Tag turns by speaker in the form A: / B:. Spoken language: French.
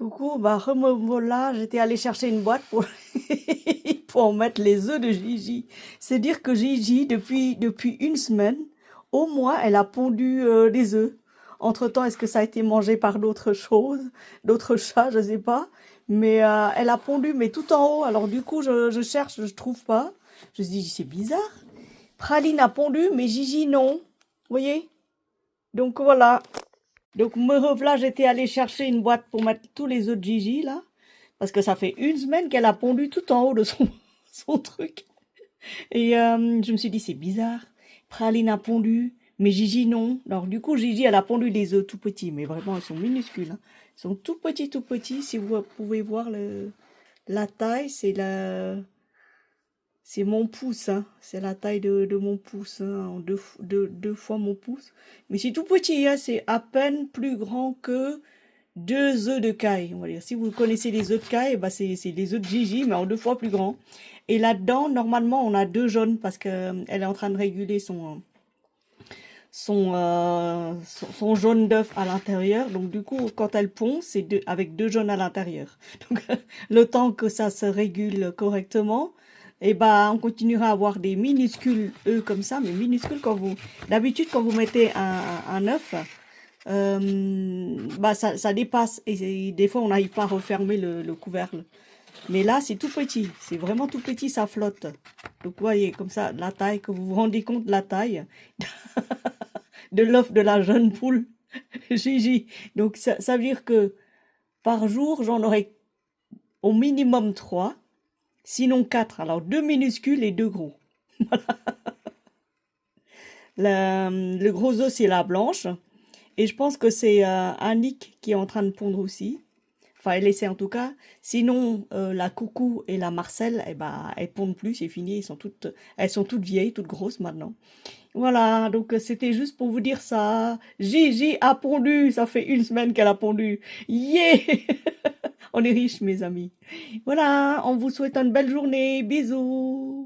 A: Coucou, bah me voilà, j'étais allée chercher une boîte pour, pour en mettre les œufs de Gigi. C'est dire que Gigi, depuis une semaine, au moins, elle a pondu des œufs. Entre-temps, est-ce que ça a été mangé par d'autres choses, d'autres chats, je sais pas. Mais elle a pondu, mais tout en haut. Alors du coup, je cherche, je trouve pas. Je me dis, c'est bizarre. Praline a pondu, mais Gigi non. Vous voyez? Donc voilà. Donc me revoilà, j'étais allée chercher une boîte pour mettre tous les œufs de Gigi, là. Parce que ça fait une semaine qu'elle a pondu tout en haut de son, son truc. Et je me suis dit, c'est bizarre. Praline a pondu, mais Gigi non. Alors du coup, Gigi, elle a pondu des œufs tout petits, mais vraiment, ils sont minuscules, hein. Ils sont tout petits, tout petits. Si vous pouvez voir la taille, c'est mon pouce, hein. C'est la taille de mon pouce, hein, en deux fois mon pouce. Mais c'est tout petit, hein. C'est à peine plus grand que deux œufs de caille, on va dire. Si vous connaissez les œufs de caille, bah c'est les œufs de Gigi, mais en deux fois plus grand. Et là-dedans, normalement, on a deux jaunes parce que elle est en train de réguler son jaune d'œuf à l'intérieur. Donc du coup, quand elle pond, c'est avec deux jaunes à l'intérieur. Donc le temps que ça se régule correctement, et bah on continuera à avoir des minuscules œufs comme ça, mais minuscules d'habitude quand vous mettez un œuf, bah ça dépasse et des fois on n'arrive pas à refermer le couvercle. Mais là c'est tout petit, c'est vraiment tout petit, ça flotte. Donc vous voyez comme ça la taille, que vous vous rendez compte de la taille de l'œuf de la jeune poule Gigi. Donc ça veut dire que par jour j'en aurai au minimum 3, sinon 4. Alors 2 minuscules et 2 gros. Le gros œuf c'est la blanche. Et je pense que c'est Annick qui est en train de pondre aussi. Enfin, elle essaie en tout cas. Sinon, la Coucou et la Marcel, eh ben, elles pondent plus, c'est fini. Elles sont toutes vieilles, toutes grosses maintenant. Voilà, donc c'était juste pour vous dire ça. Gigi a pondu, ça fait une semaine qu'elle a pondu. Yeah! On est riches, mes amis. Voilà, on vous souhaite une belle journée. Bisous!